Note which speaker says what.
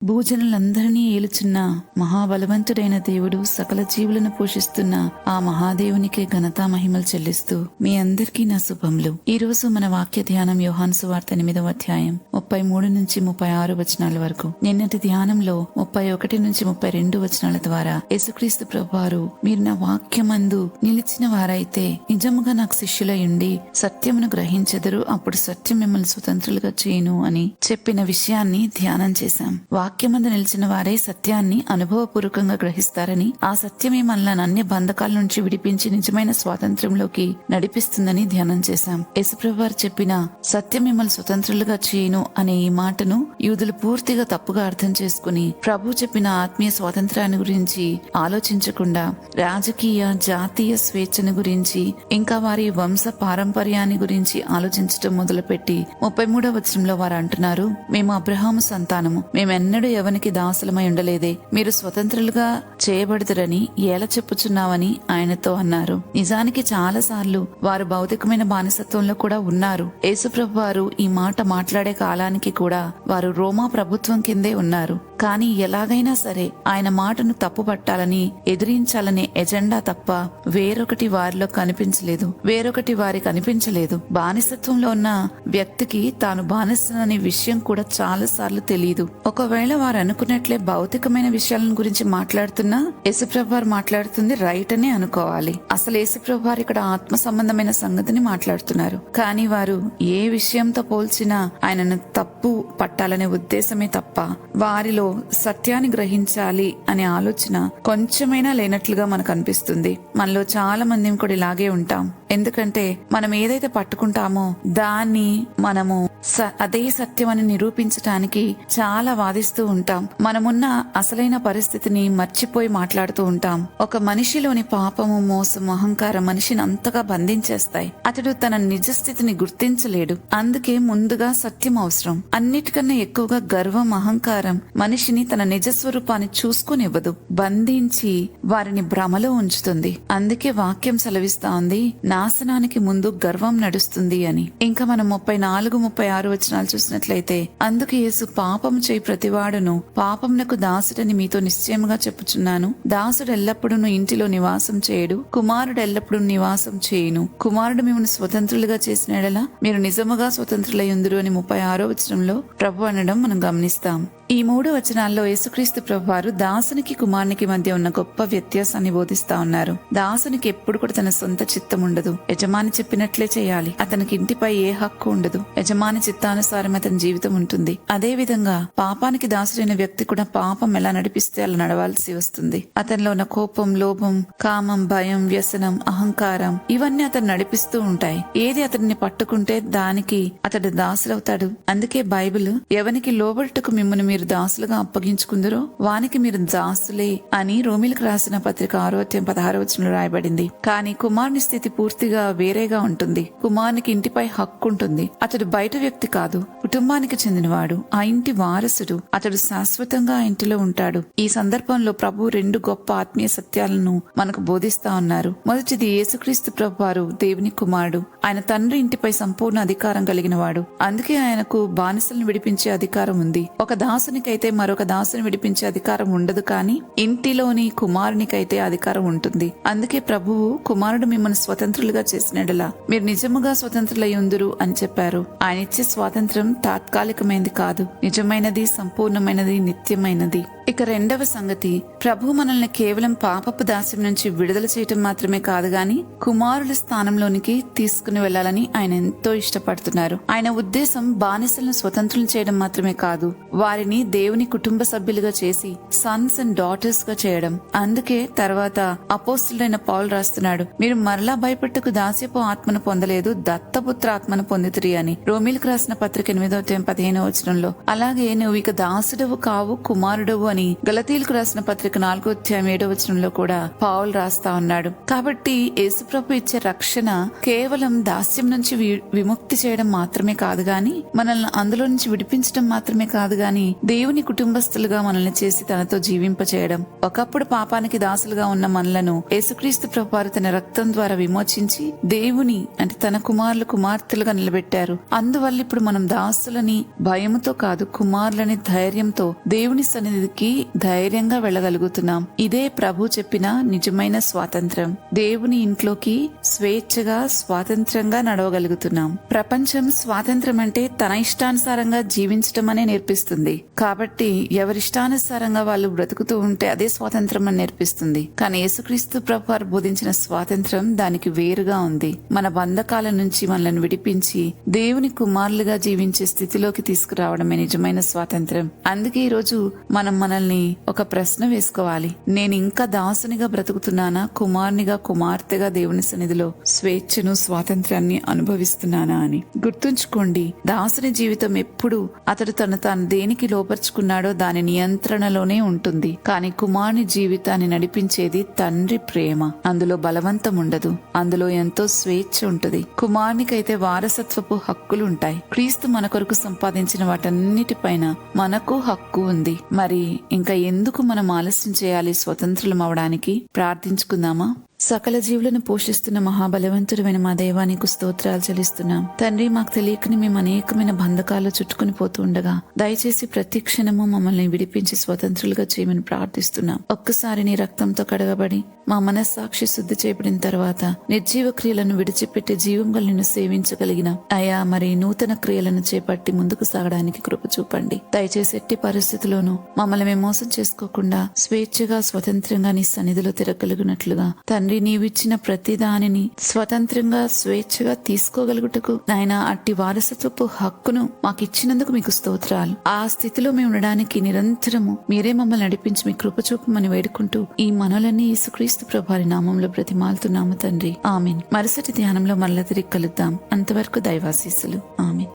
Speaker 1: భూజనులందరినీ ఏలుచున్న మహాబలవంతుడైన దేవుడు, సకల జీవులను పోషిస్తున్న ఆ మహాదేవునికి ఘనతా మహిమలు చెల్లిస్తూ మీ అందరికీ నా శుభములు. ఈ రోజు మన వాక్య ధ్యానం యోహాను సువార్త 8వ అధ్యాయం 33 నుంచి 36 వచనాల వరకు. నిన్నటి ధ్యానంలో 31 నుంచి 32 వచనాల ద్వారా యేసుక్రీస్తు ప్రభువారు, మీరు నా వాక్యమందు నిలిచిన వారైతే నిజముగా నాకు శిష్యులయుండి సత్యమును గ్రహించెదరు, అప్పుడు సత్యం మిమ్మల్ని స్వతంత్రులుగా చేయును అని చెప్పిన విషయాన్ని ధ్యానం చేశాం. వాక్యమందు నిలిచిన వారే సత్యాన్ని అనుభవపూర్వకంగా గ్రహిస్తారని, ఆ సత్యమే మనల్ని అన్ని బంధకాల నుంచి విడిపించి నిజమైన స్వాతంత్ర్యంలోకి నడిపిస్తుందని ధ్యానం చేశాం. యేసుప్రభువు వారు చెప్పిన సత్యం మిమ్మల్ని స్వతంత్రులుగా చేయను అనే ఈ మాటను యూదులు పూర్తిగా తప్పుగా అర్థం చేసుకుని ప్రభు చెప్పిన ఆత్మీయ స్వాతంత్రాన్ని గురించి ఆలోచించకుండా రాజకీయ జాతీయ స్వేచ్ఛను గురించి ఇంకా వారి వంశ పారంపర్యాన్ని గురించి ఆలోచించడం మొదలుపెట్టి 33వ వచనంలో వారు అంటున్నారు, మేము అబ్రహాము సంతానము, మేమెన్నడూ ఎవనికి దాసులమై ఉండలేదే, మీరు స్వతంత్రులుగా చేయబడదురని ఎలా చెప్పుచున్నావని ఆయనతో అన్నారు. నిజానికి చాలా సార్లు వారు భౌతికమైన బానిసత్వంలో కూడా ఉన్నారు. యేసుప్రభు వారు ఈ మాట మాట్లాడే కాలానికి కూడా వారు రోమా ప్రభుత్వం కిందే ఉన్నారు. కానీ ఎలాగైనా సరే ఆయన మాటను తప్పు పట్టాలని, ఎదిరించాలనే ఎజెండా తప్ప వేరొకటి వారిలో కనిపించలేదు, వేరొకటి వారికి కనిపించలేదు. బానిసత్వంలో ఉన్న వ్యక్తికి తాను బానిసననే విషయం కూడా చాలా సార్లు తెలియదు. ఒకవేళ వారు అనుకున్నట్లే భౌతికమైన విషయాల గురించి మాట్లాడుతున్నా యేసుప్రభు వారు మాట్లాడుతుంది రైట్ అనే అనుకోవాలి. అసలు యేసుప్రభు వారు ఇక్కడ ఆత్మ సంబంధమైన సంగతిని మాట్లాడుతున్నారు. కానీ వారు ఏ విషయంతో పోల్చినా ఆయనను తప్పు పట్టాలనే ఉద్దేశమే తప్ప వారిలో సత్యాన్ని గ్రహించాలి అనే ఆలోచన కొంచెమైనా లేనట్లుగా మనకు అనిపిస్తుంది. మనలో చాలా మంది కూడా ఇలాగే ఉంటాం. ఎందుకంటే మనం ఏదైతే పట్టుకుంటామో దాన్ని మనము అదే సత్యం అని నిరూపించటానికి చాలా వాదిస్తూ ఉంటాం. మనమున్న అసలైన పరిస్థితిని మర్చిపోయి మాట్లాడుతూ ఉంటాం. ఒక మనిషిలోని పాపము, మోసం, అహంకారం మనిషిని అంతగా బంధించేస్తాయి. అతడు తన నిజస్థితిని గుర్తించలేడు. అందుకే ముందుగా సత్యం అవసరం. అన్నిటికన్నా ఎక్కువగా గర్వం, అహంకారం మనిషిని తన నిజస్వరూపాన్ని చూసుకునివ్వదు, బంధించి వారిని భ్రమలో ఉంచుతుంది. అందుకే వాక్యం సెలవిస్తా ఉంది, నాశనానికి ముందు గర్వం నడుస్తుంది అని. ఇంకా మనం 34, 36 వచనాలు చూసినట్లయితే, అందుకు యేసు, పాపం చేయి ప్రతివాడును పాపమునకు దాసుడని మీతో నిశ్చయముగా చెప్పుచున్నాను. దాసుడు ఎల్లప్పుడూ ఇంటిలో నివాసం చేయడు, కుమారుడు ఎల్లప్పుడూ నివాసం చేయును. కుమారుడు మిమ్మల్ని స్వతంత్రులుగా చేసిన యెడల మీరు నిజముగా స్వతంత్రులయ్యుందురు అని 36వ వచనంలో ప్రభు అనడం మనం గమనిస్తాం. ఈ 3 వచనాల్లో యేసుక్రీస్తు ప్రభువారు దాసునికి కుమారునికి మధ్య ఉన్న గొప్ప వ్యత్యాసాన్ని బోధిస్తా ఉన్నారు. దాసునికి ఎప్పుడు కూడా తన సొంత చిత్తం ఉండదు, యజమాని చెప్పినట్లే చేయాలి. అతనికి ఇంటిపై ఏ హక్కు ఉండదు, యజమాని చిత్తానుసారం అతని జీవితం ఉంటుంది. అదే విధంగా పాపానికి దాసుడైన వ్యక్తి కూడా పాపం ఎలా నడిపిస్తే అలా నడవాల్సి వస్తుంది. అతనిలో ఉన్న కోపం, లోభం, కామం, భయం, వ్యసనం, అహంకారం ఇవన్నీ అతను నడిపిస్తూ ఉంటాయి. ఏది అతడిని పట్టుకుంటే దానికి అతడు దాసులవుతాడు. అందుకే బైబిల్, ఎవనికి లోబట్టుకు మిమ్మల్ని మీరు దాసులుగా అప్పగించుకుందరో వానికి మీరు దాసులే అని రోమిలకు రాసిన పత్రిక 6వ అధ్యాయం 16వ వచనంలో రాయబడింది. కానీ కుమారుని స్థితి పూర్తిగా వేరేగా ఉంటుంది. కుమారునికి ఇంటిపై హక్కు ఉంటుంది. అతడు బయట వ్యక్తి కాదు, కుటుంబానికి చెందినవాడు, ఆ ఇంటి వారసుడు. అతడు శాశ్వతంగా ఆ ఇంటిలో ఉంటాడు. ఈ సందర్భంలో ప్రభు 2 గొప్ప ఆత్మీయ సత్యాలను మనకు బోధిస్తా ఉన్నారు. మొదటిది, యేసుక్రీస్తు ప్రభువారు దేవుని కుమారుడు. ఆయన తండ్రి ఇంటిపై సంపూర్ణ అధికారం కలిగిన వాడు. అందుకే ఆయనకు బానిసలను విడిపించే అధికారం ఉంది. ఒక దాసునికైతే మరొక దాసుని విడిపించే అధికారం ఉండదు, కానీ ఇంటిలోని కుమారునికైతే అధికారం ఉంటుంది. అందుకే ప్రభువు, కుమారుడు మిమ్మల్ని స్వతంత్రులుగా చేసినడలా మీరు నిజముగా స్వతంత్రులయ్యుందురు అని చెప్పారు. ఆయన ఇచ్చే స్వాతంత్రం తాత్కాలికమైనది కాదు, నిజమైనది, సంపూర్ణమైనది, నిత్యమైనది. ఇక 2వ సంగతి, ప్రభు మనల్ని కేవలం పాపపు దాస్యం నుంచి విడుదల చేయటం మాత్రమే కాదు గాని కుమారుల స్థానంలోనికి తీసుకుని వెళ్లాలని ఆయన ఎంతో ఇష్టపడుతున్నారు. ఆయన ఉద్దేశం బానిసలను స్వతంత్రులు చేయడం మాత్రమే కాదు, వారిని దేవుని కుటుంబ సభ్యులుగా చేసి సన్స్ అండ్ డాటర్స్ గా చేయడం. అందుకే తర్వాత అపోస్తులైన పౌలు రాస్తున్నాడు, మీరు మరలా భయపెట్టుకు దాస్యపు ఆత్మను పొందలేదు, దత్తపుత్ర ఆత్మను పొందితిరి అని రోమిలకు రాసిన పత్రిక 8వ అధ్యాయం 15వ వచనంలో. అలాగే నువ్వు ఇక దాసుడవు కావు, కుమారుడవు అని గలతీలకు రాసిన పత్రిక 4వ అధ్యాయం 7వ వచనంలో కూడా పౌలు రాస్తా ఉన్నాడు. కాబట్టి యేసుప్రభు ఇచ్చే రక్షణ కేవలం దాస్యం నుంచి విముక్తి చేయడం మాత్రమే కాదు గాని, మనల్ని అందులో నుంచి విడిపించడం మాత్రమే కాదు గాని, దేవుని కుటుంబస్తులుగా మనల్ని చేసి తనతో జీవింపచేయడం. ఒకప్పుడు పాపానికి దాసులుగా ఉన్న మనలను యేసుక్రీస్తు ప్రభువారు తన రక్తం ద్వారా విమోచించి దేవుని అంటే తన కుమారులు కుమార్తెలుగా నిలబెట్టారు. అందువల్ల ఇప్పుడు మనం దాసు దాసులని భయముతో కాదు, కుమారులని ధైర్యంతో దేవుని సన్నిధికి ధైర్యంగా వెళ్ళగలుగుతున్నాం. ఇదే ప్రభు చెప్పిన నిజమైన స్వాతంత్రం. దేవుని ఇంట్లోకి స్వేచ్ఛగా స్వాతంత్రంగా నడవగలుగుతున్నాం. ప్రపంచం స్వాతంత్రం అంటే తన ఇష్టానుసారంగా జీవించటం అనే నేర్పిస్తుంది. కాబట్టి ఎవరిష్టానుసారంగా వాళ్ళు బ్రతుకుతూ ఉంటే అదే స్వాతంత్రం అని నేర్పిస్తుంది. కానీ యేసుక్రీస్తు ప్రభు వారు బోధించిన స్వాతంత్రం దానికి వేరుగా ఉంది. మన బంధకాల నుంచి మనల్ని విడిపించి దేవుని కుమారులుగా జీవించే స్థితిలోకి తీసుకురావడమే నిజమైన స్వాతంత్రం. అందుకే ఈ రోజు మనం మనల్ని ఒక ప్రశ్న వేసుకోవాలి. నేను ఇంకా దాసునిగా బ్రతుకుతున్నానా, కుమారునిగా కుమార్తెగా దేవుని సన్నిధిలో స్వేచ్ఛను స్వాతంత్రాన్ని అనుభవిస్తున్నానా అని. గుర్తుంచుకోండి, దాసుని జీవితం ఎప్పుడు అతడు తాను దేనికి లోపరుచుకున్నాడో దాని నియంత్రణలోనే ఉంటుంది. కానీ కుమారుని జీవితాన్ని నడిపించేది తండ్రి ప్రేమ. అందులో బలవంతం ఉండదు, అందులో ఎంతో స్వేచ్ఛ ఉంటుంది. కుమారునికైతే వారసత్వపు హక్కులు ఉంటాయి. క్రీస్తు మన కొరకు సంపాదించిన వాటన్నిటిపైన మనకు హక్కు ఉంది. మరి ఇంకా ఎందుకు మనం ఆలస్యం చేయాలి స్వతంత్రులం అవడానికి? ప్రార్థించుకుందామా? సకల జీవులను పోషిస్తున్న మహాబలవంతుడైన మా దేవానికి స్తోత్రాలు చెల్లిస్తున్నాం. తండ్రి, మాకు తెలియకని మేము అనేకమైన బంధకాలు చుట్టుకుని పోతూ ఉండగా దయచేసి ప్రతి క్షణము మమ్మల్ని విడిపించి స్వతంత్రులుగా చేయమని ప్రార్థిస్తున్నాం. ఒక్కసారి నీ రక్తంతో కడగబడి మా మనస్సాక్షి శుద్ధి చేయబడిన తర్వాత నిర్జీవ క్రియలను విడిచిపెట్టి జీవం నిన్ను సేవించగలిగిన అయా మరి నూతన క్రియలను చేపట్టి ముందుకు సాగడానికి కృప చూపండి. దయచేసి ఎట్టి పరిస్థితుల్లోనూ మమ్మల్ని మేము మోసం చేసుకోకుండా స్వేచ్ఛగా స్వతంత్రంగా నీ సన్నిధిలో తిరగలిగినట్లుగా తండ్రి, నీవిచ్చిన ప్రతి దానిని స్వతంత్రంగా స్వేచ్ఛగా తీసుకోగలుగుటకు నాయన అట్టి వారసత్వపు హక్కును మాకు ఇచ్చినందుకు మీకు స్తోత్రాలు. ఆ స్థితిలో మేము ఉండడానికి నిరంతరము మీరే మమ్మల్ని నడిపించి మీ కృప చూపమని వేడుకుంటూ ఈ మనలన్నీ యేసుక్రీస్తు ప్రభువారి నామంలో బ్రతిమాలుతున్నాము తండ్రి. ఆమేన్. మరుసటి ధ్యానంలో మరల తిరిగి కలుద్దాం. అంతవరకు దైవాశీస్సులు. ఆమేన్.